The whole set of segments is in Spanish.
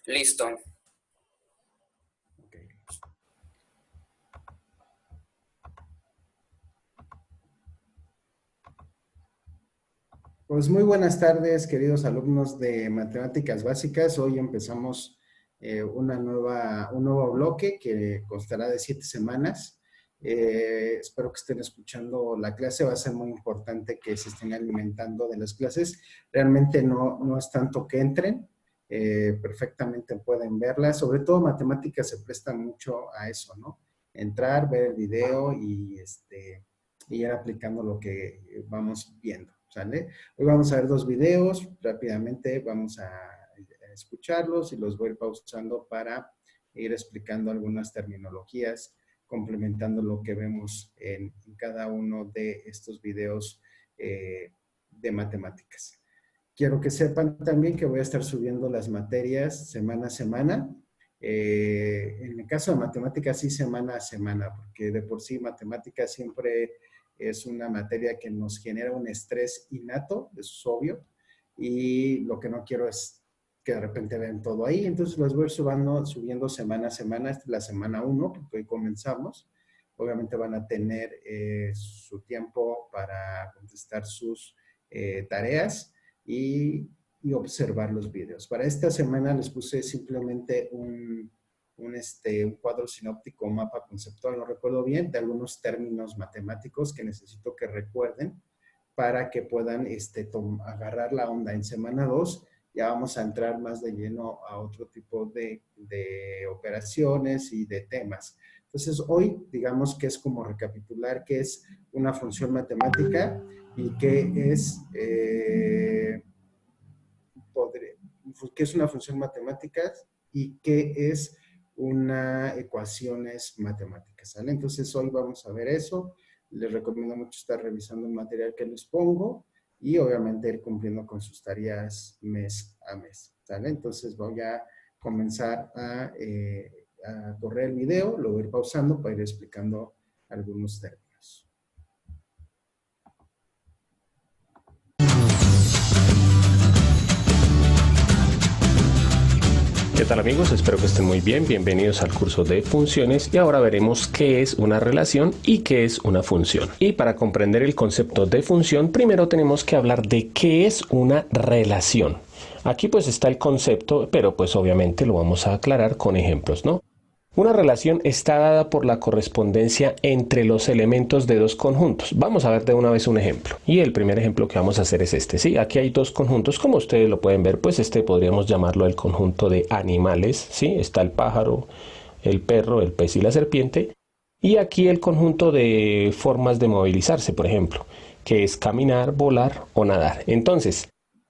Listo. Okay. Pues muy buenas tardes, queridos alumnos de Matemáticas Básicas. Hoy empezamos un nuevo bloque que constará de 7 semanas. Espero que estén escuchando la clase. Va a ser muy importante que se estén alimentando de las clases. Realmente no es tanto que entren. Perfectamente pueden verlas. Sobre todo matemáticas se presta mucho a eso, ¿no? Entrar, ver el video y ir aplicando lo que vamos viendo, ¿sale? Hoy vamos a ver 2 videos, rápidamente vamos a escucharlos y los voy a ir pausando para ir explicando algunas terminologías, complementando lo que vemos en cada uno de estos videos de matemáticas. Quiero que sepan también que voy a estar subiendo las materias semana a semana. En el caso de matemáticas, sí, semana a semana, porque de por sí matemáticas siempre es una materia que nos genera un estrés innato, eso es obvio, y lo que no quiero es que de repente vean todo ahí. Entonces los voy a ir subiendo semana a semana. Esta es la semana 1, porque hoy comenzamos. Obviamente van a tener su tiempo para contestar sus tareas y observar los videos. Para esta semana les puse simplemente un cuadro sinóptico, un mapa conceptual, no recuerdo bien, de algunos términos matemáticos que necesito que recuerden para que puedan agarrar la onda. En semana 2 ya vamos a entrar más de lleno a otro tipo de operaciones y de temas. Entonces, hoy digamos que es como recapitular qué es una función matemática y qué es una función matemática y qué es una ecuaciones matemáticas, ¿sale? Entonces hoy vamos a ver eso. Les recomiendo mucho estar revisando el material que les pongo y obviamente ir cumpliendo con sus tareas mes a mes, ¿sale? Entonces voy a comenzar a correr el video, lo voy a ir pausando para ir explicando algunos términos. ¿Qué tal amigos? Espero que estén muy bien. Bienvenidos al curso de funciones y ahora veremos qué es una relación y qué es una función. Y para comprender el concepto de función, primero tenemos que hablar de qué es una relación. Aquí pues está el concepto, pero pues obviamente lo vamos a aclarar con ejemplos, ¿no? Una relación está dada por la correspondencia entre los elementos de dos conjuntos. Vamos a ver de una vez un ejemplo. Y el primer ejemplo que vamos a hacer es este. Sí, aquí hay dos conjuntos. Como ustedes lo pueden ver, pues podríamos llamarlo el conjunto de animales. Sí, está el pájaro, el perro, el pez y la serpiente. Y aquí el conjunto de formas de movilizarse, por ejemplo, que es caminar, volar o nadar. Entonces,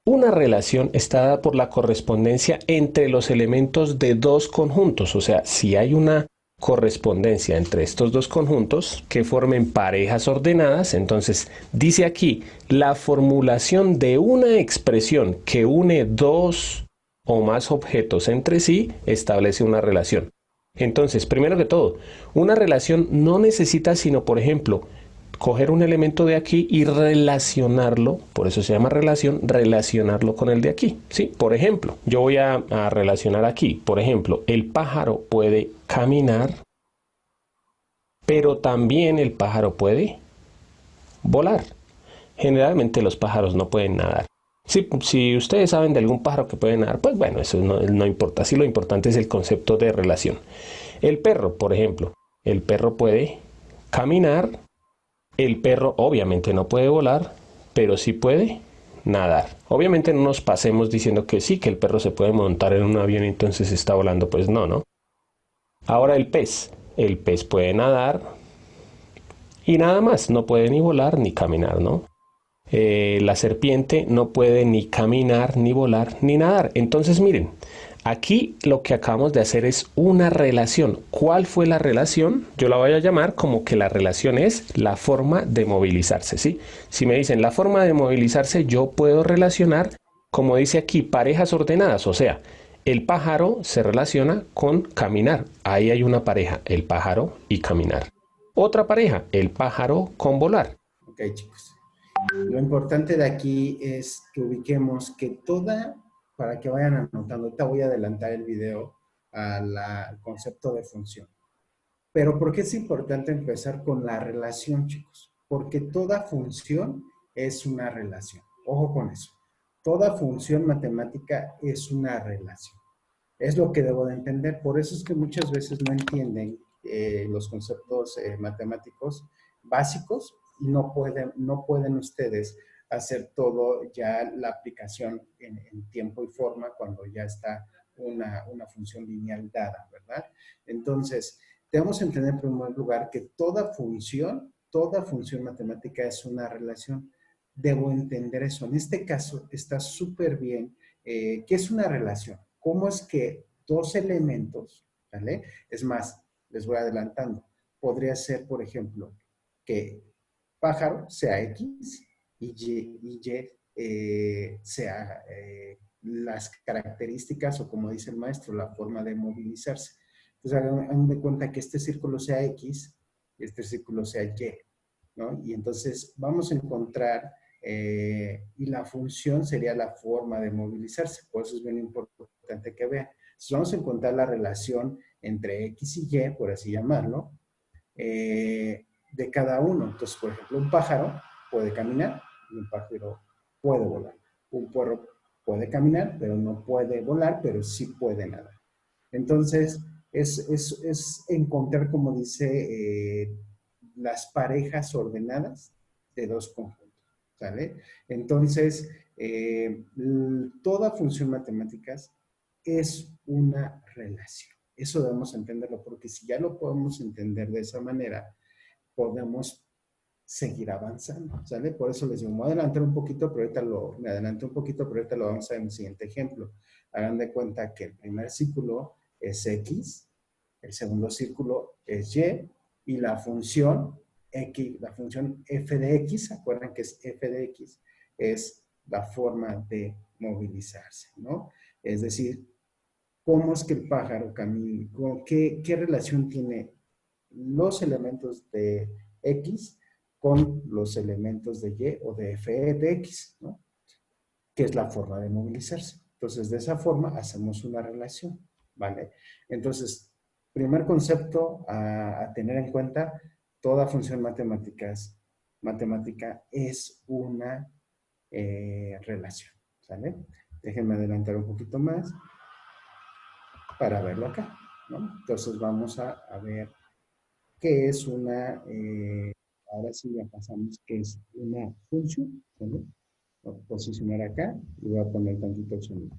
una relación está dada por la correspondencia entre los elementos de dos conjuntos. O sea, si hay una correspondencia entre estos dos conjuntos que formen parejas ordenadas, entonces dice aquí la formulación de una expresión que une dos o más objetos entre sí establece una relación. Entonces, primero que todo, una relación no necesita sino, por ejemplo, coger un elemento de aquí y relacionarlo, por eso se llama relación, relacionarlo con el de aquí, ¿sí? Por ejemplo, yo voy a relacionar aquí, por ejemplo, el pájaro puede caminar, pero también el pájaro puede volar. Generalmente los pájaros no pueden nadar. Si ustedes saben de algún pájaro que puede nadar, pues bueno, eso no importa. Sí, lo importante es el concepto de relación. El perro, por ejemplo, el perro puede caminar. El perro obviamente no puede volar, pero sí puede nadar. Obviamente no nos pasemos diciendo que sí, que el perro se puede montar en un avión y entonces está volando. Pues no, ¿no? Ahora el pez. El pez puede nadar y nada más. No puede ni volar ni caminar, ¿no? La serpiente no puede ni caminar, ni volar, ni nadar. Entonces miren, aquí lo que acabamos de hacer es una relación. ¿Cuál fue la relación? Yo la voy a llamar como que la relación es la forma de movilizarse, ¿sí? Si me dicen la forma de movilizarse, yo puedo relacionar, como dice aquí, parejas ordenadas. O sea, el pájaro se relaciona con caminar. Ahí hay una pareja, el pájaro y caminar. Otra pareja, el pájaro con volar. Ok, chicos. Lo importante de aquí es que ubiquemos que toda para que vayan anotando. Ahorita voy a adelantar el video al concepto de función. Pero ¿por qué es importante empezar con la relación, chicos? Porque toda función es una relación. Ojo con eso. Toda función matemática es una relación. Es lo que debo de entender. Por eso es que muchas veces no entienden los conceptos matemáticos básicos y no pueden ustedes hacer todo ya la aplicación en tiempo y forma cuando ya está una función lineal dada, ¿verdad? Entonces, debemos entender en primer lugar que toda función matemática es una relación. Debo entender eso. En este caso está súper bien. ¿Qué es una relación? ¿Cómo es que dos elementos, ¿vale? Es más, les voy adelantando. Podría ser, por ejemplo, que pájaro sea X y Y sea las características o como dice el maestro, la forma de movilizarse. Entonces, hagan de cuenta que este círculo sea X y este círculo sea Y, ¿no? Y entonces vamos a encontrar, y la función sería la forma de movilizarse. Por eso es bien importante que vean. Entonces, vamos a encontrar la relación entre X y Y, por así llamarlo, de cada uno. Entonces, por ejemplo, un pájaro puede caminar y un pájaro puede volar. Un perro puede caminar, pero no puede volar, pero sí puede nadar. Entonces, es encontrar, como dice, las parejas ordenadas de dos conjuntos, ¿sale? Entonces, toda función matemáticas es una relación. Eso debemos entenderlo, porque si ya lo podemos entender de esa manera, podemos seguir avanzando, ¿sale? Por eso les digo, me voy a adelantar un poquito, pero me adelanté un poquito, pero ahorita lo vamos a ver en el siguiente ejemplo. Hagan de cuenta que el primer círculo es X, el segundo círculo es Y la función X, la función f de X, ¿se acuerdan que es f de X? Es la forma de movilizarse, ¿no? Es decir, ¿cómo es que el pájaro camina? ¿Qué relación tiene los elementos de X con los elementos de Y o de f de X, ¿no? Que es la forma de movilizarse. Entonces, de esa forma hacemos una relación, ¿vale? Entonces, primer concepto a tener en cuenta, toda función matemática es una relación, ¿sale? Déjenme adelantar un poquito más para verlo acá, ¿no? Entonces, vamos a ver qué es una, ahora sí ya pasamos, qué es una función, ¿vale? Voy a posicionar acá y voy a poner tantito el sonido.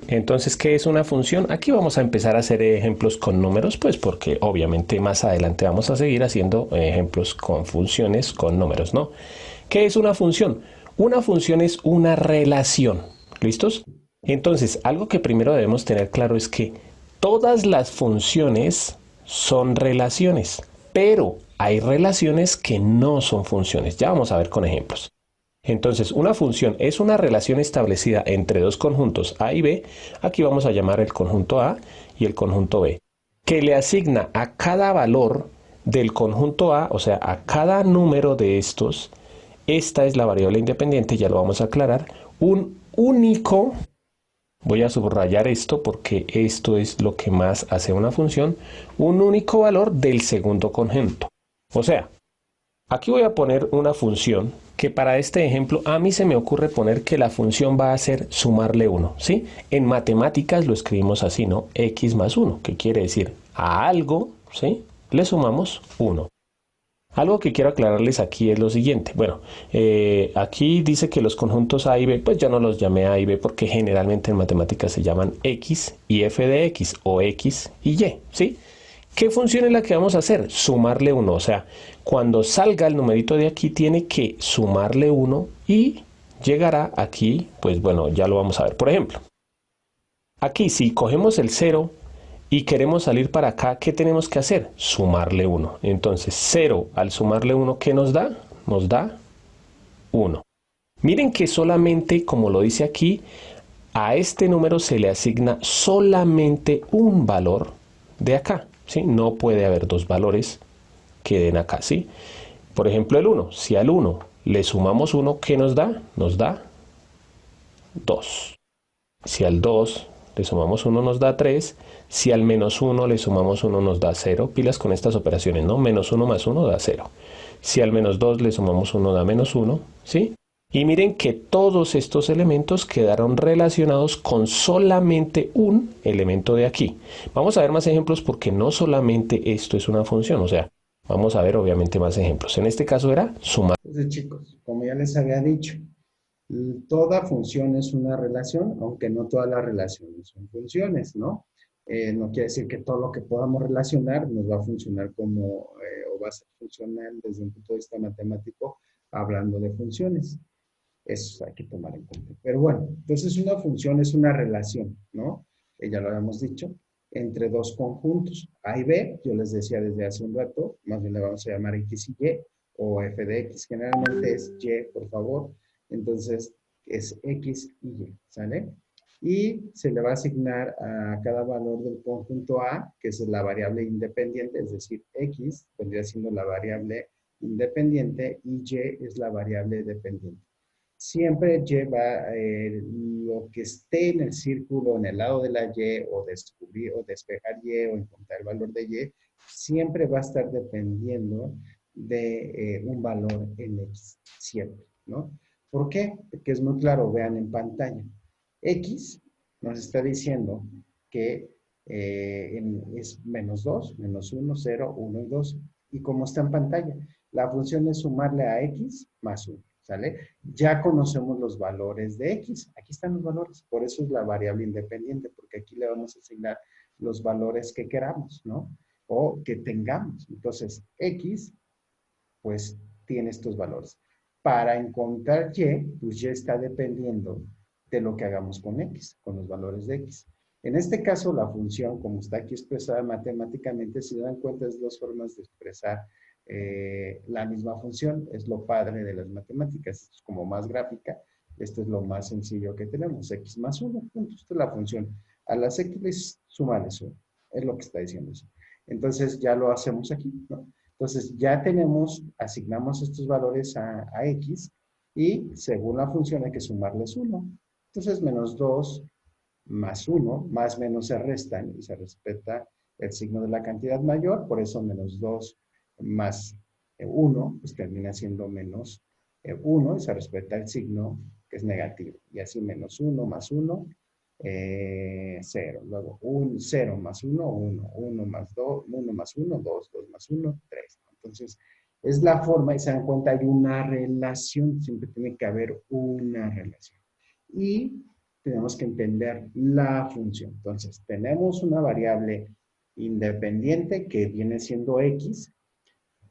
Entonces, ¿qué es una función? Aquí vamos a empezar a hacer ejemplos con números, pues porque obviamente más adelante vamos a seguir haciendo ejemplos con funciones, con números, ¿no? ¿Qué es una función? Una función es una relación. ¿Listos? Entonces, algo que primero debemos tener claro es que todas las funciones son relaciones, pero hay relaciones que no son funciones. Ya vamos a ver con ejemplos. Entonces, una función es una relación establecida entre dos conjuntos A y B. Aquí vamos a llamar el conjunto A y el conjunto B, que le asigna a cada valor del conjunto A, o sea, a cada número de estos, esta es la variable independiente, ya lo vamos a aclarar, un único, voy a subrayar esto porque esto es lo que más hace una función, un único valor del segundo conjunto. O sea, aquí voy a poner una función que para este ejemplo a mí se me ocurre poner que la función va a ser sumarle 1, ¿sí? En matemáticas lo escribimos así, ¿no? X más 1, que quiere decir a algo, ¿sí? Le sumamos 1. Algo que quiero aclararles aquí es lo siguiente. Bueno, aquí dice que los conjuntos A y B, pues yo no los llamé A y B porque generalmente en matemáticas se llaman X y f de X o X y Y, ¿sí? ¿Qué función es la que vamos a hacer? Sumarle 1. O sea, cuando salga el numerito de aquí tiene que sumarle 1 y llegará aquí, pues bueno, ya lo vamos a ver. Por ejemplo, aquí si cogemos el 0 y queremos salir para acá, ¿qué tenemos que hacer? Sumarle 1. Entonces 0 al sumarle 1, ¿qué nos da? Nos da 1. Miren que solamente, como lo dice aquí, a este número se le asigna solamente un valor de acá. ¿Sí? No puede haber dos valores que den acá, ¿sí? Por ejemplo, el 1. Si al 1 le sumamos 1, ¿qué nos da? Nos da 2. Si al 2 le sumamos 1 nos da 3. Si al menos 1 le sumamos 1 nos da 0. Pilas con estas operaciones, ¿no? Menos 1 más 1 da 0. Si al menos 2 le sumamos 1 da menos 1, ¿sí? Y miren que todos estos elementos quedaron relacionados con solamente un elemento de aquí. Vamos a ver más ejemplos porque no solamente esto es una función, o sea, vamos a ver obviamente más ejemplos. En este caso era sumar. Entonces, chicos, como ya les había dicho, toda función es una relación, aunque no todas las relaciones son funciones, ¿no? No quiere decir que todo lo que podamos relacionar nos va a funcionar como, o va a ser funcional desde un punto de vista matemático, hablando de funciones. Eso hay que tomar en cuenta. Pero bueno, entonces una función es una relación, ¿no? Ya lo habíamos dicho, entre dos conjuntos. A y B, yo les decía desde hace un rato, más bien le vamos a llamar X y Y, o f de X, generalmente es Y, por favor. Entonces, es X y Y, ¿sale? Y se le va a asignar a cada valor del conjunto A, que es la variable independiente, es decir, X vendría siendo la variable independiente y Y es la variable dependiente. Siempre lleva lo que esté en el círculo, en el lado de la Y, o descubrir, o despejar Y, o encontrar el valor de Y, siempre va a estar dependiendo de un valor en X, siempre, ¿no? ¿Por qué? Porque es muy claro, vean en pantalla. X nos está diciendo que es menos 2, menos 1, 0, 1 y 2. Y como está en pantalla, la función es sumarle a X más 1. ¿Sale? Ya conocemos los valores de X. Aquí están los valores. Por eso es la variable independiente, porque aquí le vamos a asignar los valores que queramos, ¿no? O que tengamos. Entonces, X, pues, tiene estos valores. Para encontrar Y, pues Y está dependiendo de lo que hagamos con X, con los valores de X. En este caso, la función, como está aquí expresada matemáticamente, si dan cuenta, es dos formas de expresar la misma función. Es lo padre de las matemáticas. Esto es como más gráfica. Esto es lo más sencillo que tenemos. X más 1, punto. Esta es la función. A las X súmales 1. Es lo que está diciendo eso. Entonces ya lo hacemos aquí, ¿no? Entonces ya tenemos, asignamos estos valores a X y según la función hay que sumarles 1. Entonces menos 2 más 1, más menos se restan y se respeta el signo de la cantidad mayor, por eso menos 2 más 1, pues termina siendo menos 1 y se respeta el signo que es negativo. Y así menos 1 más 1, 0. Luego 0 más 1, 1. 1 más 2, 1 más 1, 2. 2 más 1, 3. Entonces, es la forma y se dan cuenta, hay una relación, siempre tiene que haber una relación. Y tenemos que entender la función. Entonces, tenemos una variable independiente que viene siendo X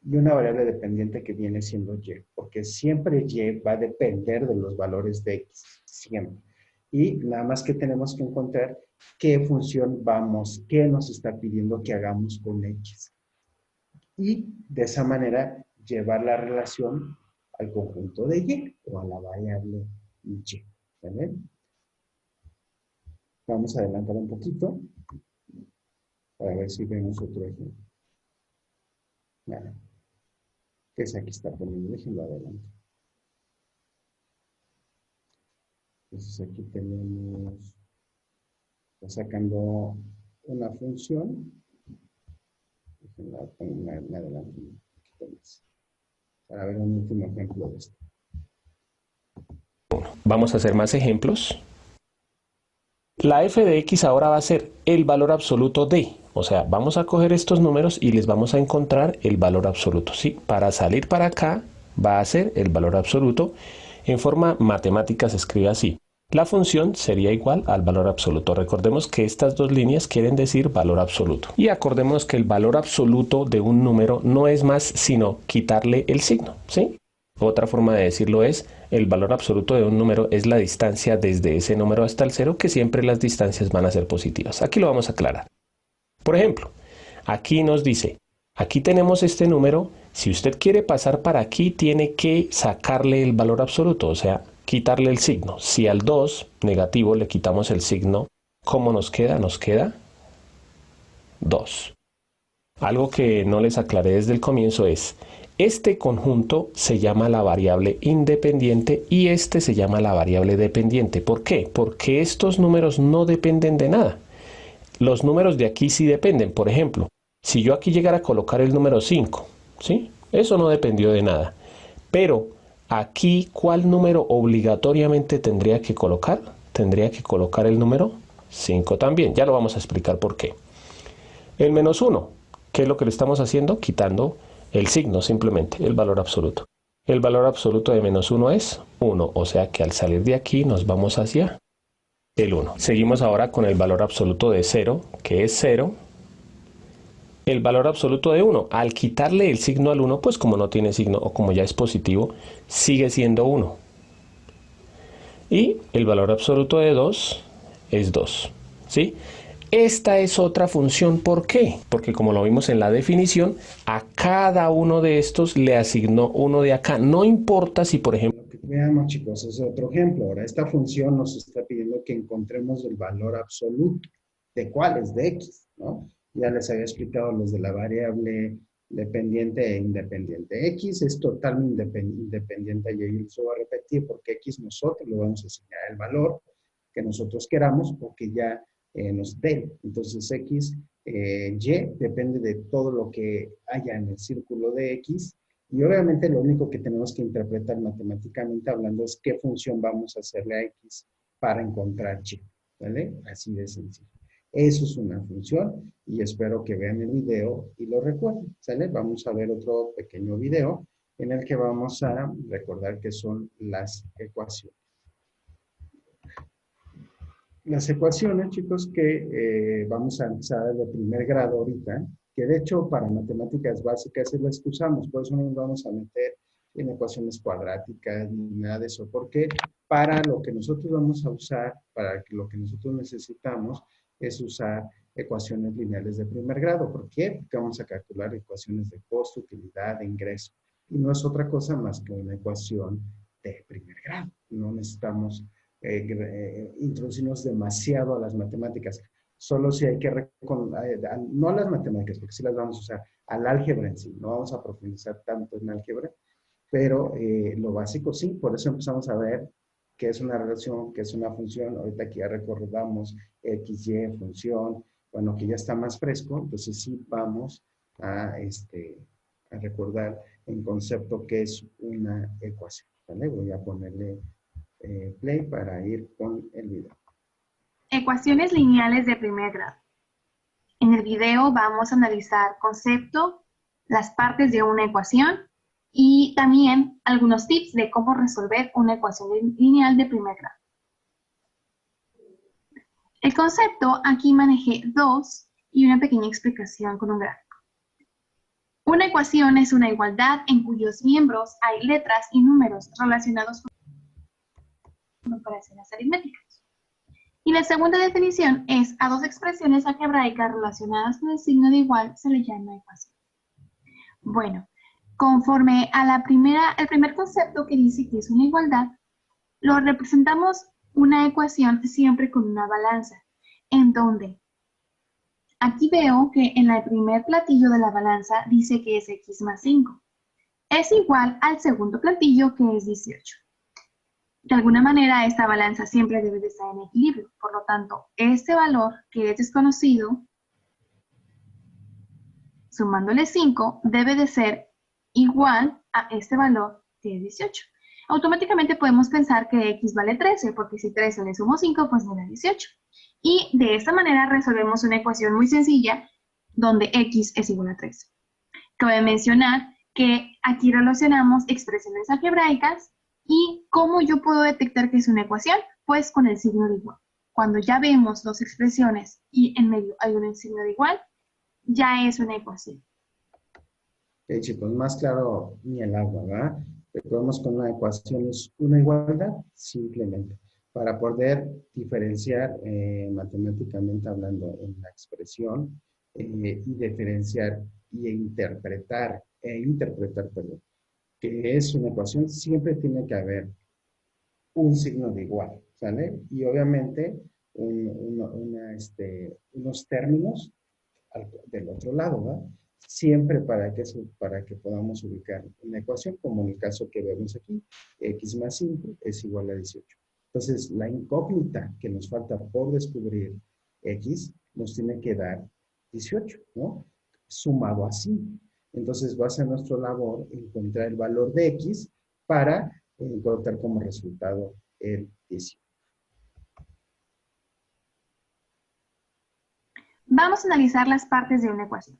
y una variable dependiente que viene siendo Y, porque siempre Y va a depender de los valores de X, siempre. Y nada más que tenemos que encontrar qué función vamos, qué nos está pidiendo que hagamos con X. Y de esa manera llevar la relación al conjunto de Y o a la variable Y. ¿Vale? Vamos a adelantar un poquito para ver si vemos otro ejemplo. Vale. Que es aquí está poniendo, déjenlo adelante. Entonces aquí tenemos, está sacando una función. Déjenla poner adelante un poquito más. Para ver un último ejemplo de esto. Vamos a hacer más ejemplos. La f de x ahora va a ser el valor absoluto de, o sea, vamos a coger estos números y les vamos a encontrar el valor absoluto, ¿sí? Para salir para acá va a ser el valor absoluto. En forma matemática se escribe así. La función sería igual al valor absoluto. Recordemos que estas dos líneas quieren decir valor absoluto. Y acordemos que el valor absoluto de un número no es más sino quitarle el signo, ¿sí? Otra forma de decirlo es, el valor absoluto de un número es la distancia desde ese número hasta el 0, que siempre las distancias van a ser positivas. Aquí lo vamos a aclarar. Por ejemplo, aquí nos dice, aquí tenemos este número, si usted quiere pasar para aquí, tiene que sacarle el valor absoluto, o sea, quitarle el signo. Si al 2 negativo le quitamos el signo, ¿cómo nos queda? Nos queda 2. Algo que no les aclaré desde el comienzo es, este conjunto se llama la variable independiente y este se llama la variable dependiente. ¿Por qué? Porque estos números no dependen de nada. Los números de aquí sí dependen. Por ejemplo, si yo aquí llegara a colocar el número 5, ¿sí? Eso no dependió de nada. Pero aquí, ¿cuál número obligatoriamente tendría que colocar? Tendría que colocar el número 5 también. Ya lo vamos a explicar por qué. El menos 1, ¿qué es lo que le estamos haciendo? Quitando el signo simplemente, el valor absoluto. El valor absoluto de menos 1 es 1, o sea que al salir de aquí nos vamos hacia el 1. Seguimos ahora con el valor absoluto de 0, que es 0. El valor absoluto de 1, al quitarle el signo al 1, pues como no tiene signo o como ya es positivo, sigue siendo 1. Y el valor absoluto de 2 es 2, ¿sí? Esta es otra función, ¿por qué? Porque como lo vimos en la definición, a cada uno de estos le asignó uno de acá. No importa si, por ejemplo... Veamos, chicos, es otro ejemplo. Ahora, esta función nos está pidiendo que encontremos el valor absoluto. ¿De cuál? Es de x, ¿no? Ya les había explicado los de la variable dependiente e independiente. X es totalmente independiente y ahí se va a repetir porque x nosotros le vamos a asignar el valor que nosotros queramos o que ya nos dé. Entonces, x, y depende de todo lo que haya en el círculo de x. Y obviamente lo único que tenemos que interpretar matemáticamente hablando es qué función vamos a hacerle a x para encontrar y, ¿vale? Así de sencillo. Eso es una función y espero que vean el video y lo recuerden, ¿sale? Vamos a ver otro pequeño video en el que vamos a recordar qué son las ecuaciones. Las ecuaciones, chicos, que vamos a empezar de primer grado ahorita, que de hecho para matemáticas básicas es las que usamos, por eso no nos vamos a meter en ecuaciones cuadráticas ni nada de eso, porque para lo que nosotros vamos a usar, para lo que nosotros necesitamos, es usar ecuaciones lineales de primer grado. ¿Por qué? Porque vamos a calcular ecuaciones de costo, utilidad, de ingreso. Y no es otra cosa más que una ecuación de primer grado. No necesitamos introducirnos demasiado a las matemáticas. Solo si hay que, no a las matemáticas, porque sí las vamos a usar, al álgebra en sí. No vamos a profundizar tanto en álgebra, pero lo básico sí. Por eso empezamos a ver qué es una relación, qué es una función. Ahorita aquí ya recordamos x, y, función, bueno, que ya está más fresco, entonces sí vamos a, a recordar en concepto qué es una ecuación. ¿Vale? Voy a ponerle play para ir con el video. Ecuaciones lineales de primer grado. En el video vamos a analizar concepto, las partes de una ecuación y también algunos tips de cómo resolver una ecuación lineal de primer grado. El concepto, aquí manejé 2 y una pequeña explicación con un gráfico. Una ecuación es una igualdad en cuyos miembros hay letras y números relacionados con operaciones aritméticas. Y la segunda definición es a dos expresiones algebraicas relacionadas con el signo de igual se le llama ecuación. Bueno, conforme a el primer concepto que dice que es una igualdad, lo representamos una ecuación siempre con una balanza, en donde aquí veo que en el primer platillo de la balanza dice que es x más 5. Es igual al segundo platillo que es 18. De alguna manera, esta balanza siempre debe de estar en equilibrio. Por lo tanto, este valor que es desconocido, sumándole 5, debe de ser igual a este valor que es 18. Automáticamente podemos pensar que x vale 13, porque si 13 le sumo 5, pues me da 18. Y de esta manera resolvemos una ecuación muy sencilla, donde x es igual a 13. Cabe mencionar que aquí relacionamos expresiones algebraicas. ¿Y cómo yo puedo detectar que es una ecuación? Pues con el signo de igual. Cuando ya vemos dos expresiones y en medio hay un signo de igual, ya es una ecuación. Ok, chicos, más claro ni el agua, ¿verdad? Recordemos que una ecuación es una igualdad, simplemente, para poder diferenciar matemáticamente hablando en la expresión y diferenciar interpretar, perdón, que es una ecuación, siempre tiene que haber un signo de igual, ¿sale? Y obviamente unos términos del otro lado, ¿verdad? siempre para que podamos ubicar una ecuación, como en el caso que vemos aquí, x más 5 es igual a 18. Entonces, la incógnita que nos falta por descubrir x nos tiene que dar 18, ¿no? Sumado a 5. Entonces, va a ser nuestra labor encontrar el valor de x para encontrar como resultado el 18. Vamos a analizar las partes de una ecuación.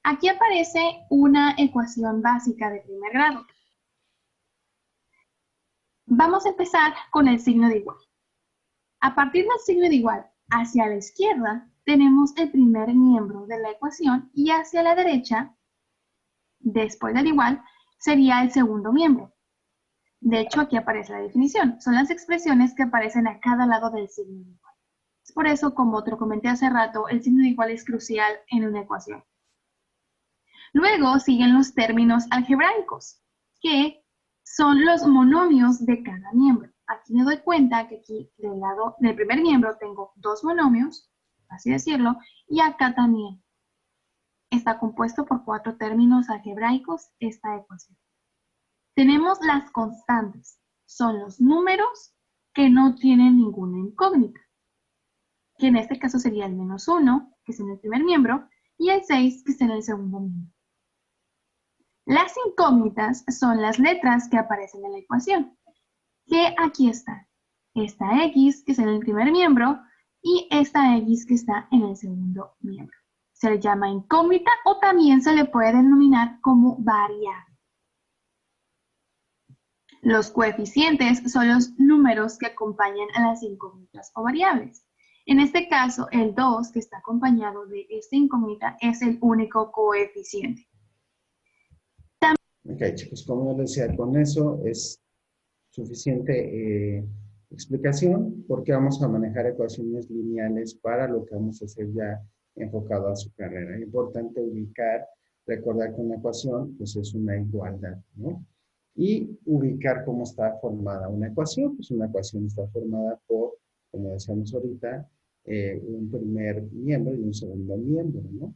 Aquí aparece una ecuación básica de primer grado. Vamos a empezar con el signo de igual. A partir del signo de igual hacia la izquierda tenemos el primer miembro de la ecuación y hacia la derecha, después del igual, sería el segundo miembro. De hecho, aquí aparece la definición. Son las expresiones que aparecen a cada lado del signo de igual. Es por eso, como te lo comenté hace rato, el signo de igual es crucial en una ecuación. Luego siguen los términos algebraicos, que son los monomios de cada miembro. Aquí me doy cuenta que aquí del primer miembro tengo dos monomios, así decirlo, y acá también está compuesto por 4 términos algebraicos esta ecuación. Tenemos las constantes, son los números que no tienen ninguna incógnita, que en este caso sería el -1, que es en el primer miembro, y el 6, que es en el segundo miembro. Las incógnitas son las letras que aparecen en la ecuación, que aquí están. Esta X, que es en el primer miembro, y esta X, que está en el segundo miembro. Se le llama incógnita o también se le puede denominar como variable. Los coeficientes son los números que acompañan a las incógnitas o variables. En este caso, el 2, que está acompañado de esta incógnita, es el único coeficiente. Ok, chicos, como les decía, con eso es suficiente explicación porque vamos a manejar ecuaciones lineales para lo que vamos a hacer ya enfocado a su carrera. Es importante ubicar, recordar que una ecuación pues es una igualdad, ¿no? Y ubicar cómo está formada una ecuación. Pues una ecuación está formada por, como decíamos ahorita, un primer miembro y un segundo miembro, ¿no?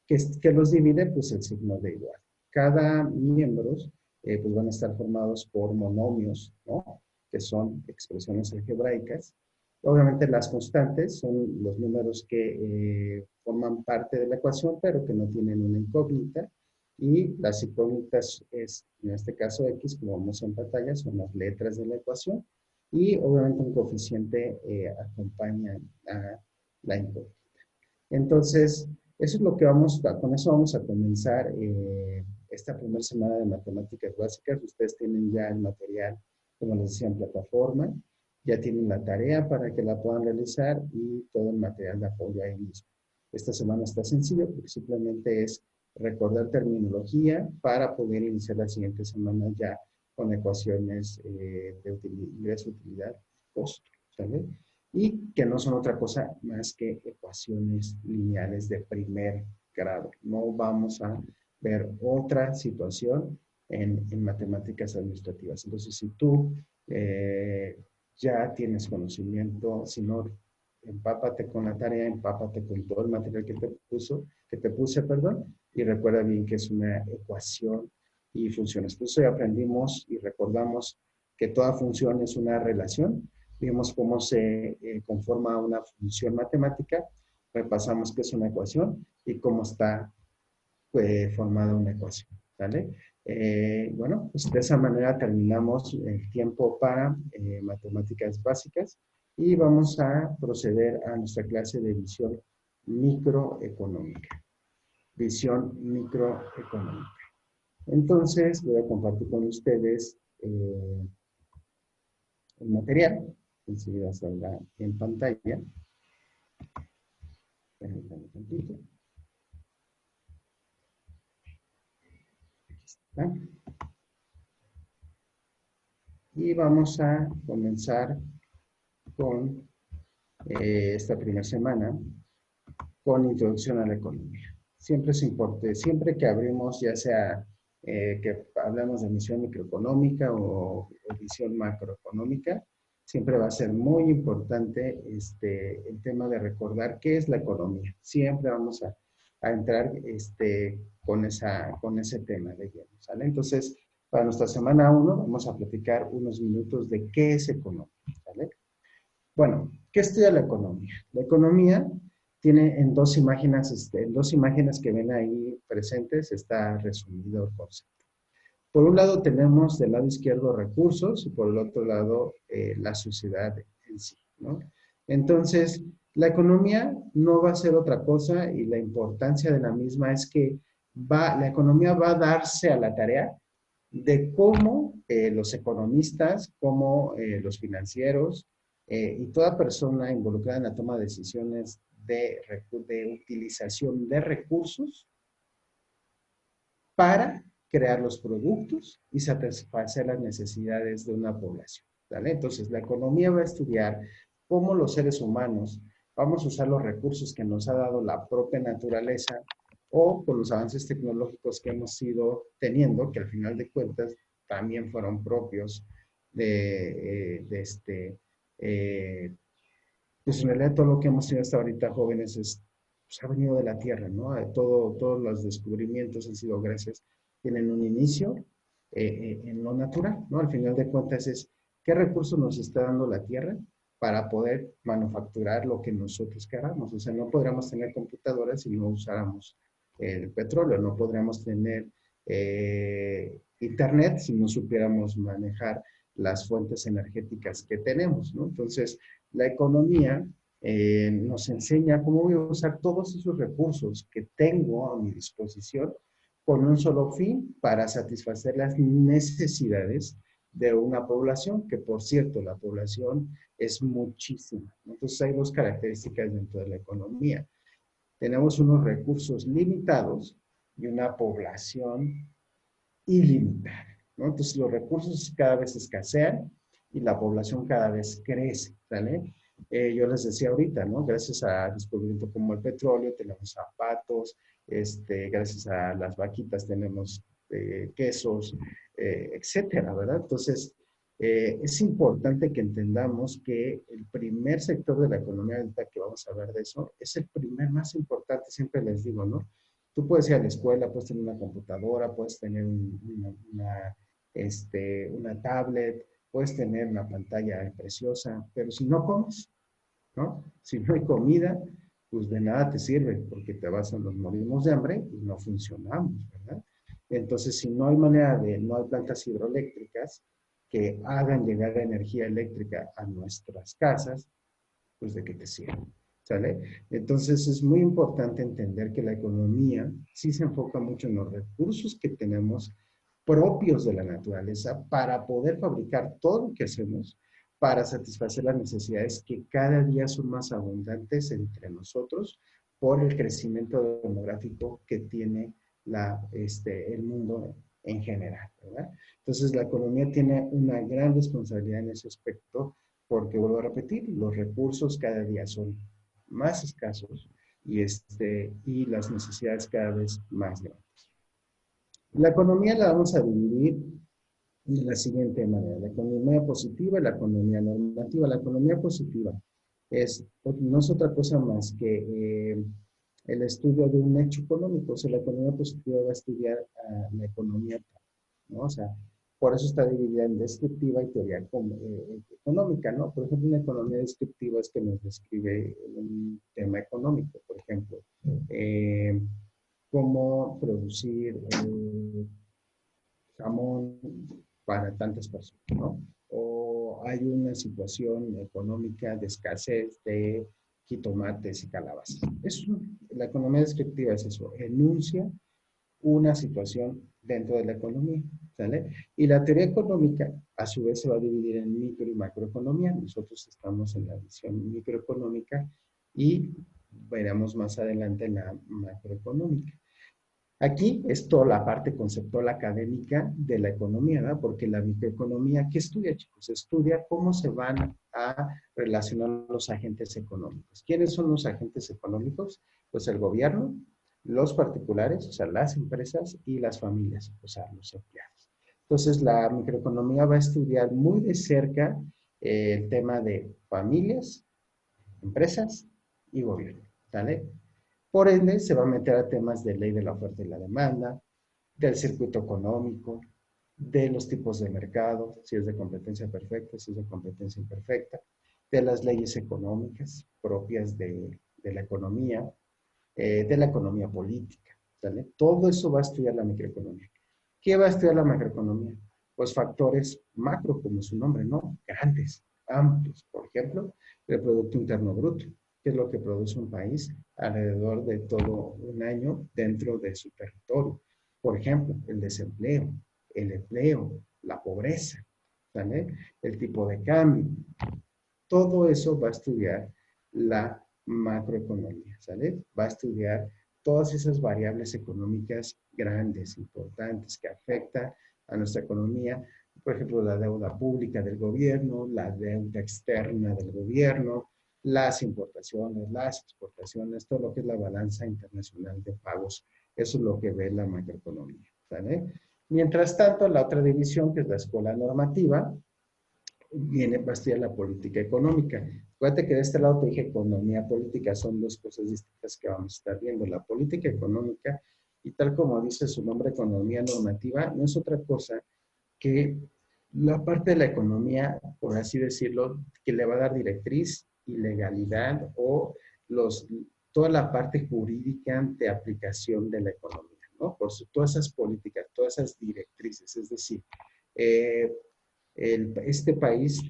Que los divide pues el signo de igual. Cada miembro pues van a estar formados por monomios, ¿no? Que son expresiones algebraicas. Obviamente las constantes son los números que forman parte de la ecuación, pero que no tienen una incógnita. Y las incógnitas es, en este caso X, como vemos en pantalla, son las letras de la ecuación. Y obviamente un coeficiente acompaña a la incógnita. Entonces, eso es lo que con eso vamos a comenzar esta primera semana de matemáticas básicas. Ustedes tienen ya el material, como les decía, en plataforma. Ya tienen la tarea para que la puedan realizar y todo el material de apoyo ahí mismo. Esta semana está sencillo porque simplemente es recordar terminología para poder iniciar la siguiente semana ya con ecuaciones de ingreso, utilidad, costo. ¿Sale? Y que no son otra cosa más que ecuaciones lineales de primer grado. No vamos a ver otra situación en matemáticas administrativas. Entonces, si tú ya tienes conocimiento, si no, empápate con la tarea, empápate con todo el material que te puse, y recuerda bien que es una ecuación y funciones. Por eso ya aprendimos y recordamos que toda función es una relación. Vimos cómo se conforma una función matemática, repasamos qué es una ecuación y cómo está formada una ecuación. ¿Vale? Bueno, pues de esa manera terminamos el tiempo para matemáticas básicas y vamos a proceder a nuestra clase de visión microeconómica. Visión microeconómica. Entonces, voy a compartir con ustedes el material. Enseguida saldrá en pantalla. Permítanme un tantito. Aquí está. Y vamos a comenzar con esta primera semana con introducción a la economía. Siempre es importante, siempre que abrimos, ya sea que hablamos de visión microeconómica o visión macroeconómica, siempre va a ser muy importante el tema de recordar qué es la economía. Siempre vamos a entrar con ese tema de lleno, ¿sale? Entonces, para nuestra semana 1 vamos a platicar unos minutos de qué es economía, ¿sale? Bueno, ¿qué estudia la economía? La economía tiene en dos imágenes que ven ahí presentes, está resumido el concepto. Por un lado tenemos del lado izquierdo recursos y por el otro lado la sociedad en sí, ¿no? Entonces, la economía no va a ser otra cosa y la importancia de la misma es que la economía va a darse a la tarea de cómo los economistas, cómo los financieros y toda persona involucrada en la toma de decisiones de utilización de recursos para crear los productos y satisfacer las necesidades de una población, ¿vale? Entonces, la economía va a estudiar cómo los seres humanos vamos a usar los recursos que nos ha dado la propia naturaleza o con los avances tecnológicos que hemos ido teniendo, que al final de cuentas también fueron propios pues en realidad todo lo que hemos tenido hasta ahorita, jóvenes, pues ha venido de la Tierra, ¿no? Todos los descubrimientos han sido gracias, tienen un inicio en lo natural, ¿no? Al final de cuentas es, ¿qué recursos nos está dando la Tierra para poder manufacturar lo que nosotros queramos? O sea, no podríamos tener computadoras si no usáramos el petróleo, no podríamos tener internet si no supiéramos manejar las fuentes energéticas que tenemos, ¿no? Entonces, la economía nos enseña cómo voy a usar todos esos recursos que tengo a mi disposición con un solo fin para satisfacer las necesidades de una población, que por cierto, la población es muchísima. Entonces hay dos características dentro de la economía. Tenemos unos recursos limitados y una población ilimitada, ¿no? Entonces los recursos cada vez escasean y la población cada vez crece, ¿vale? Yo les decía ahorita, ¿no? Gracias a descubrimientos como el petróleo, tenemos zapatos, gracias a las vaquitas tenemos quesos, etcétera, ¿verdad? Entonces, es importante que entendamos que el primer sector de la economía, ahorita que vamos a hablar de eso, es el primer más importante, siempre les digo, ¿no? Tú puedes ir a la escuela, puedes tener una computadora, puedes tener una tablet, puedes tener una pantalla preciosa, pero si no comes, ¿no? Si no hay comida, pues de nada te sirve, porque nos morimos de hambre y no funcionamos, ¿verdad? Entonces, si no hay no hay plantas hidroeléctricas que hagan llegar la energía eléctrica a nuestras casas, pues de qué te sirve, ¿sale? Entonces, es muy importante entender que la economía sí se enfoca mucho en los recursos que tenemos propios de la naturaleza para poder fabricar todo lo que hacemos para satisfacer las necesidades que cada día son más abundantes entre nosotros por el crecimiento demográfico que tiene el mundo en general, ¿verdad? Entonces, la economía tiene una gran responsabilidad en ese aspecto porque, vuelvo a repetir, los recursos cada día son más escasos y las necesidades cada vez más grandes. La economía la vamos a dividir de la siguiente manera: la economía positiva y la economía normativa. La economía positiva no es otra cosa más que el estudio de un hecho económico. O sea, la economía positiva va a estudiar la economía, ¿no? O sea, por eso está dividida en descriptiva y teoría económica, ¿no? Por ejemplo, una economía descriptiva es que nos describe un tema económico, por ejemplo, cómo producir jamón para tantas personas, ¿no? O hay una situación económica de escasez de jitomates y calabazas. La economía descriptiva es eso, enuncia una situación dentro de la economía, ¿sale? Y la teoría económica, a su vez, se va a dividir en micro y macroeconomía. Nosotros estamos en la visión microeconómica y veremos más adelante la macroeconómica. Aquí es toda la parte conceptual académica de la economía, ¿verdad? Porque la microeconomía, ¿qué estudia, chicos? Estudia cómo se van a relacionar los agentes económicos. ¿Quiénes son los agentes económicos? Pues el gobierno, los particulares, o sea, las empresas y las familias, o sea, los empleados. Entonces, la microeconomía va a estudiar muy de cerca el tema de familias, empresas y gobierno, ¿vale? Por ende, se va a meter a temas de ley de la oferta y la demanda, del circuito económico, de los tipos de mercado, si es de competencia perfecta, si es de competencia imperfecta, de las leyes económicas propias de la economía política, ¿sale? Todo eso va a estudiar la microeconomía. ¿Qué va a estudiar la macroeconomía? Pues factores macro, como su nombre, ¿no? Grandes, amplios. Por ejemplo, el Producto Interno Bruto, que es lo que produce un país alrededor de todo un año dentro de su territorio. Por ejemplo, el desempleo, el empleo, la pobreza, ¿sale? El tipo de cambio. Todo eso va a estudiar la macroeconomía, ¿sale? Va a estudiar todas esas variables económicas grandes, importantes, que afectan a nuestra economía. Por ejemplo, la deuda pública del gobierno, la deuda externa del gobierno, las importaciones, las exportaciones, todo lo que es la balanza internacional de pagos. Eso es lo que ve la macroeconomía, ¿sale? Mientras tanto, la otra división, que es la escuela normativa, va a estudiar la política económica. Acuérdate que de este lado te dije economía política, son dos cosas distintas que vamos a estar viendo. La política económica, y tal como dice su nombre, economía normativa, no es otra cosa que la parte de la economía, por así decirlo, que le va a dar directriz y legalidad o toda la parte jurídica de aplicación de la economía, ¿no? Por todas esas políticas, todas esas directrices, es decir, este país,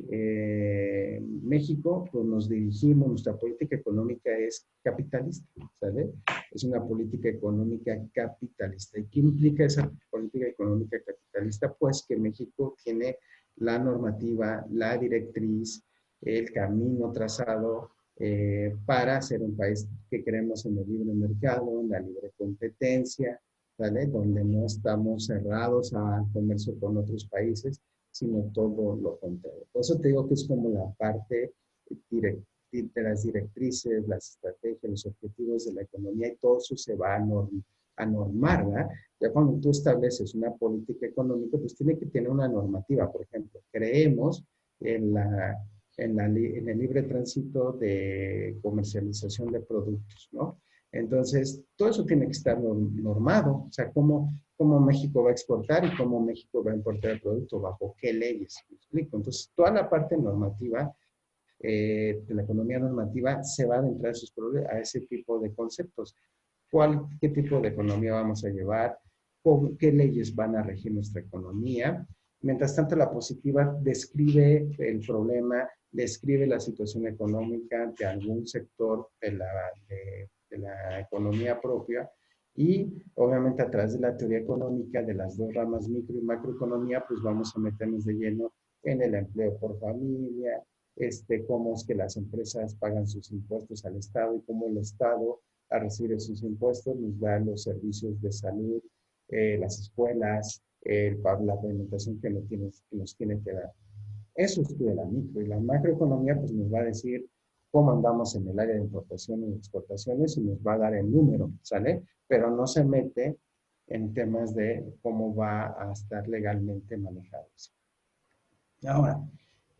México, pues nos dirigimos, nuestra política económica es capitalista, ¿sale? Es una política económica capitalista. ¿Y qué implica esa política económica capitalista? Pues que México tiene la normativa, la directriz, el camino trazado para ser un país que creemos en el libre mercado, en la libre competencia, ¿vale? Donde no estamos cerrados al comercio con otros países, sino todo lo contrario. Por eso te digo que es como la parte de las directrices, las estrategias, los objetivos de la economía, y todo eso se va a normar, ¿verdad? Ya cuando tú estableces una política económica, pues tiene que tener una normativa. Por ejemplo, creemos en el libre tránsito de comercialización de productos, ¿no? Entonces, todo eso tiene que estar normado. O sea, cómo México va a exportar y cómo México va a importar el producto, bajo qué leyes. ¿Me explico? Entonces, toda la parte normativa, de la economía normativa, se va a adentrar a ese tipo de conceptos. ¿Qué tipo de economía vamos a llevar? ¿Qué leyes van a regir nuestra economía? Mientras tanto, la positiva describe el problema, describe la situación económica de algún sector de la economía propia, y obviamente a través de la teoría económica de las dos ramas, micro y macroeconomía, pues vamos a meternos de lleno en el empleo por familia, cómo es que las empresas pagan sus impuestos al Estado y cómo el Estado, a recibir esos impuestos, nos da los servicios de salud, las escuelas, la alimentación que nos tiene que dar. Eso estudia la micro, y la macroeconomía pues nos va a decir cómo andamos en el área de importación y exportaciones, y nos va a dar el número, ¿sale? Pero no se mete en temas de cómo va a estar legalmente manejado eso. Ahora,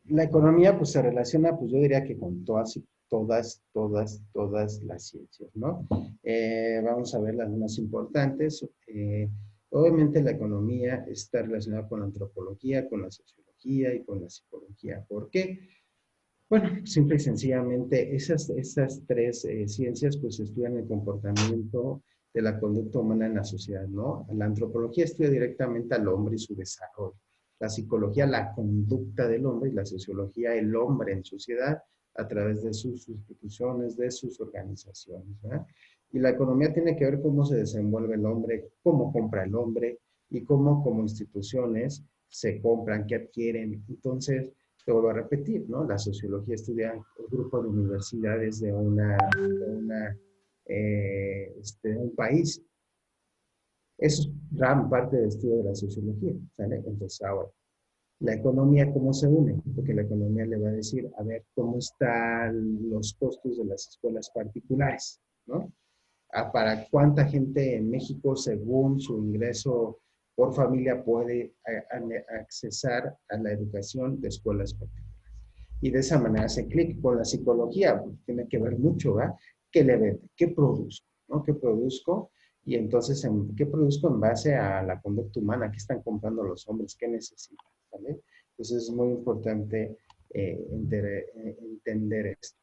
la economía pues se relaciona, pues yo diría que con todas las ciencias, ¿no? Vamos a ver las más importantes. Obviamente la economía está relacionada con la antropología, con la sociología y con la psicología. ¿Por qué? Bueno, simple y sencillamente esas tres ciencias pues estudian el comportamiento de la conducta humana en la sociedad, ¿no? La antropología estudia directamente al hombre y su desarrollo. La psicología, la conducta del hombre, y la sociología, el hombre en sociedad a través de sus instituciones, de sus organizaciones, ¿verdad? Y la economía tiene que ver cómo se desenvuelve el hombre, cómo compra el hombre y cómo como instituciones se compran, qué adquieren. Entonces, te vuelvo a repetir, ¿no? La sociología estudia un grupo de universidades de un país. Eso es gran parte del estudio de la sociología, ¿sale? Entonces, ahora, la economía, ¿cómo se une? Porque la economía le va a decir, a ver, ¿cómo están los costos de las escuelas particulares, ¿no? Para cuánta gente en México, según su ingreso por familia, puede accesar a la educación de escuelas particulares. Y de esa manera hace clic con la psicología, tiene que ver mucho, ¿verdad? ¿Qué le vende? ¿Qué produce? ¿no? ¿Qué produzco? Y entonces, ¿qué produzco en base a la conducta humana? ¿Qué están comprando los hombres? ¿Qué necesitan? ¿Vale? Entonces es muy importante entender esto.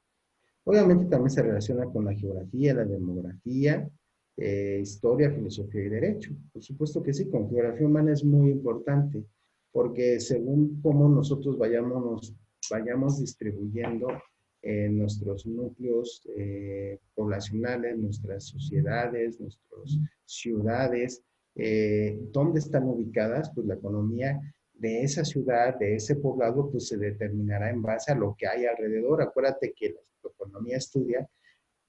Obviamente también se relaciona con la geografía, la demografía, historia, filosofía y derecho. Por supuesto que sí, con geografía humana es muy importante, porque según cómo nosotros vayamos distribuyendo nuestros núcleos poblacionales, nuestras sociedades, nuestras ciudades, dónde están ubicadas, pues la economía de esa ciudad, de ese poblado, pues se determinará en base a lo que hay alrededor. Acuérdate que la economía estudia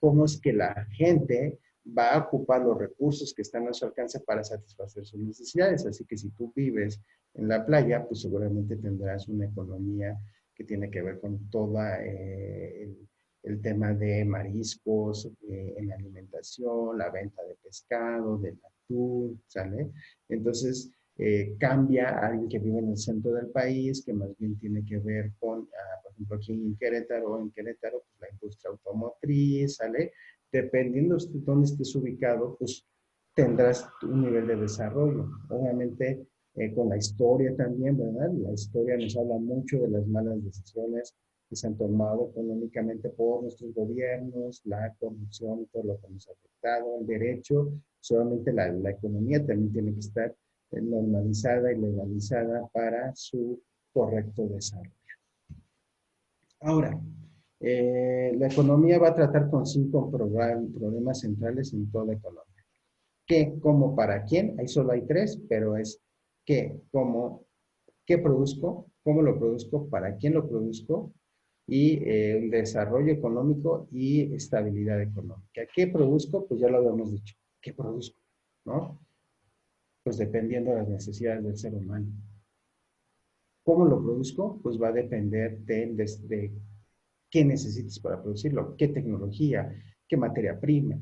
cómo es que la gente va a ocupar los recursos que están a su alcance para satisfacer sus necesidades. Así que si tú vives en la playa, pues seguramente tendrás una economía que tiene que ver con todo el tema de mariscos, en alimentación, la venta de pescado, del atún, ¿sale? Entonces, cambia a alguien que vive en el centro del país, que más bien tiene que ver con, por ejemplo, aquí en Querétaro, pues la industria automotriz, ¿sale? Dependiendo de dónde estés ubicado, pues tendrás un nivel de desarrollo. Obviamente, con la historia también, ¿verdad? La historia nos habla mucho de las malas decisiones que se han tomado económicamente por nuestros gobiernos, la corrupción, todo lo que nos ha afectado, el derecho, solamente la economía también tiene que estar normalizada y legalizada para su correcto desarrollo. Ahora, la economía va a tratar con 5 problemas centrales en toda economía. ¿Qué, cómo, para quién? Ahí solo hay 3, pero es qué, cómo, qué produzco, cómo lo produzco, para quién lo produzco, y el desarrollo económico y estabilidad económica. ¿Qué produzco? Pues ya lo habíamos dicho. ¿Qué produzco? ¿No? Pues dependiendo de las necesidades del ser humano. ¿Cómo lo produzco? Pues va a depender de qué necesites para producirlo, qué tecnología, qué materia prima,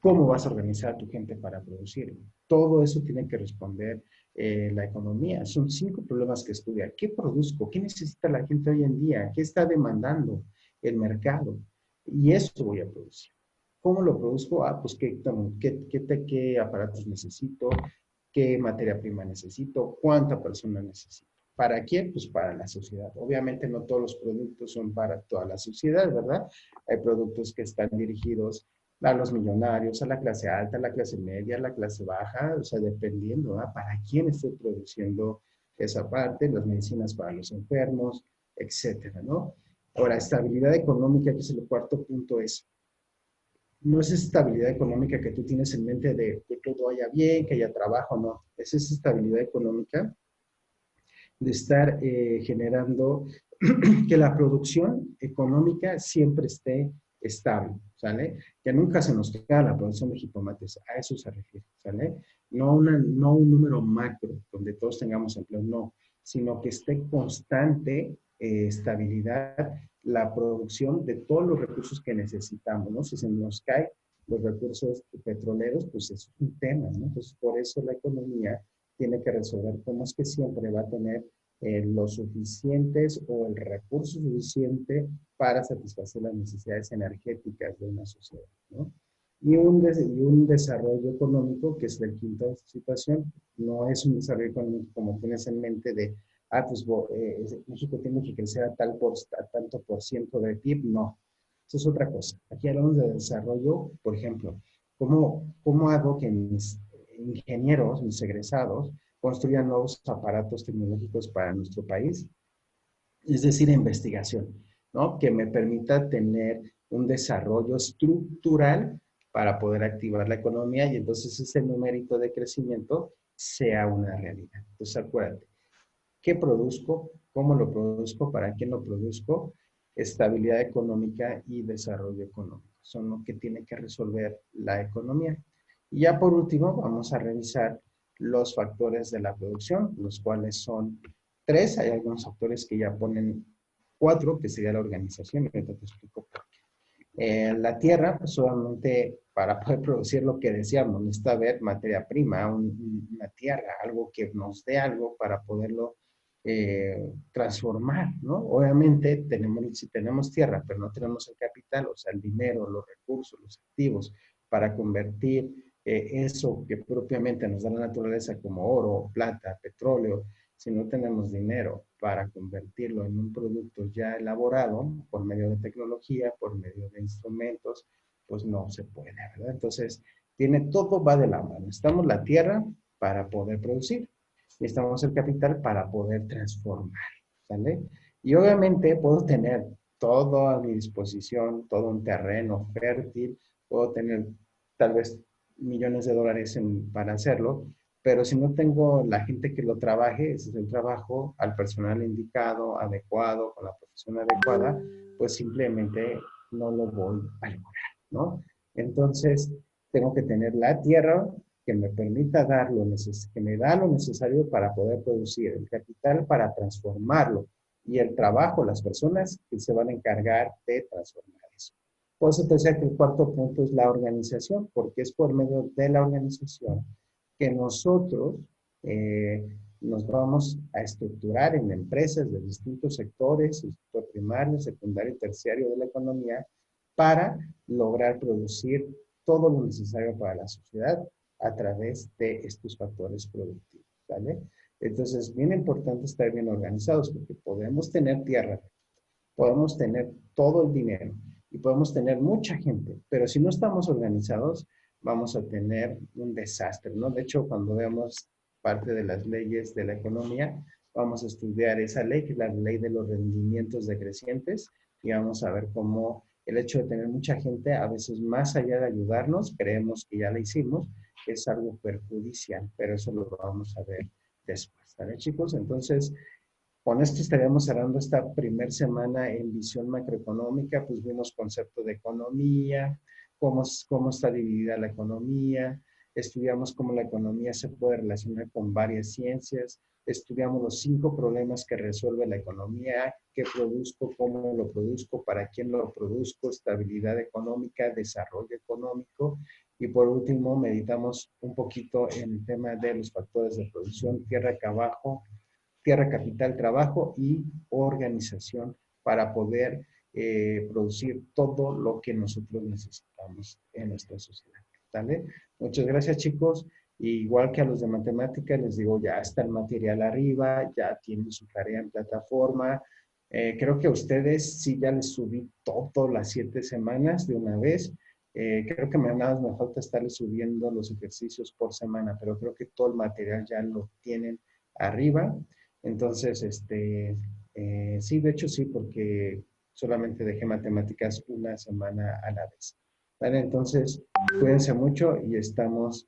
cómo vas a organizar a tu gente para producirlo. Todo eso tiene que responder la economía. Son 5 problemas que estudia. ¿Qué produzco? ¿Qué necesita la gente hoy en día? ¿Qué está demandando el mercado? Y eso voy a producir. ¿Cómo lo produzco? Pues qué aparatos necesito, qué materia prima necesito, cuánta persona necesito. ¿Para quién? Pues para la sociedad. Obviamente no todos los productos son para toda la sociedad, ¿verdad? Hay productos que están dirigidos a los millonarios, a la clase alta, a la clase media, a la clase baja, o sea, dependiendo, ¿verdad? Para quién estoy produciendo esa parte, las medicinas para los enfermos, etcétera, ¿no? Ahora, estabilidad económica, que es el 4º punto, no es estabilidad económica que tú tienes en mente de que todo vaya bien, que haya trabajo, no. Es esa estabilidad económica de estar generando que la producción económica siempre esté estable, ¿sale? Que nunca se nos caiga la producción de jitomates, a eso se refiere, ¿sale? No un número macro donde todos tengamos empleo, no, sino que esté constante estabilidad la producción de todos los recursos que necesitamos, ¿no? Si se nos caen los recursos petroleros, pues es un tema, ¿no? Entonces, por eso la economía tiene que resolver cómo es que siempre va a tener los suficientes o el recurso suficiente para satisfacer las necesidades energéticas de una sociedad, ¿no? Y un desarrollo económico, que es la 5ª situación, no es un desarrollo económico como tienes en mente de, pues México tiene que crecer a tanto por ciento de PIB, no. Eso es otra cosa. Aquí hablamos de desarrollo, por ejemplo, ¿cómo hago que mis ingenieros, mis egresados, construyan nuevos aparatos tecnológicos para nuestro país? Es decir, investigación, ¿no? Que me permita tener un desarrollo estructural para poder activar la economía y entonces ese numérito de crecimiento sea una realidad. Entonces, acuérdate, ¿qué produzco? ¿Cómo lo produzco? ¿Para quién lo produzco? Estabilidad económica y desarrollo económico. Son lo que tiene que resolver la economía. Y ya por último, vamos a revisar los factores de la producción, los cuales son 3. Hay algunos factores que ya ponen 4, que sería la organización. Y ahorita te explico por qué. La tierra, pues solamente para poder producir lo que deseamos, necesita haber materia prima, una tierra, algo que nos dé algo para poderlo transformar, ¿no? Obviamente, si tenemos tierra, pero no tenemos el capital, o sea, el dinero, los recursos, los activos, para convertir eso que propiamente nos da la naturaleza como oro, plata, petróleo, si no tenemos dinero para convertirlo en un producto ya elaborado por medio de tecnología, por medio de instrumentos, pues no se puede, ¿verdad? Entonces, todo va de la mano. Necesitamos la tierra para poder producir y necesitamos el capital para poder transformar, ¿sale? Y obviamente puedo tener todo a mi disposición, todo un terreno fértil, puedo tener tal vez millones de dólares para hacerlo, pero si no tengo la gente que lo trabaje, ese es el trabajo, al personal indicado, adecuado, con la profesión adecuada, pues simplemente no lo voy a lograr, ¿no? Entonces, tengo que tener la tierra que me permita dar que me da lo necesario para poder producir, el capital para transformarlo y el trabajo, las personas que se van a encargar de transformar eso. Por eso te decía que el cuarto punto es la organización, porque es por medio de la organización que nosotros nos vamos a estructurar en empresas de distintos sectores, el sector primario, secundario y terciario de la economía, para lograr producir todo lo necesario para la sociedad a través de estos factores productivos, ¿vale? Entonces, es bien importante estar bien organizados porque podemos tener tierra, podemos tener todo el dinero y podemos tener mucha gente, pero si no estamos organizados, vamos a tener un desastre, ¿no? De hecho, cuando veamos parte de las leyes de la economía, vamos a estudiar esa ley, que es la ley de los rendimientos decrecientes, y vamos a ver cómo el hecho de tener mucha gente, a veces más allá de ayudarnos, creemos que ya la hicimos, es algo perjudicial, pero eso lo vamos a ver después, ¿vale, chicos? Entonces, con esto estaríamos cerrando esta primera semana en visión macroeconómica, pues vimos concepto de economía, cómo está dividida la economía, estudiamos cómo la economía se puede relacionar con varias ciencias, estudiamos los 5 problemas que resuelve la economía, qué produzco, cómo lo produzco, para quién lo produzco, estabilidad económica, desarrollo económico, y por último meditamos un poquito en el tema de los factores de producción, tierra, tierra, capital, trabajo y organización para poder producir todo lo que nosotros necesitamos en nuestra sociedad. ¿Vale? Muchas gracias, chicos. Igual que a los de matemáticas, les digo, ya está el material arriba, ya tienen su tarea en plataforma. Creo que a ustedes sí ya les subí todo las 7 semanas de una vez. Creo que nada más me falta estarles subiendo los ejercicios por semana, pero creo que todo el material ya lo tienen arriba. Entonces, sí, de hecho sí, porque solamente dejé matemáticas una semana a la vez. ¿Vale? Entonces, cuídense mucho y estamos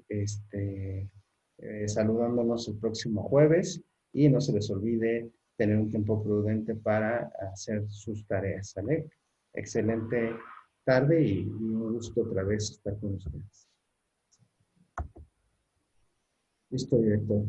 saludándonos el próximo jueves y no se les olvide tener un tiempo prudente para hacer sus tareas, ¿vale? Excelente tarde y un gusto otra vez estar con ustedes. Listo, director.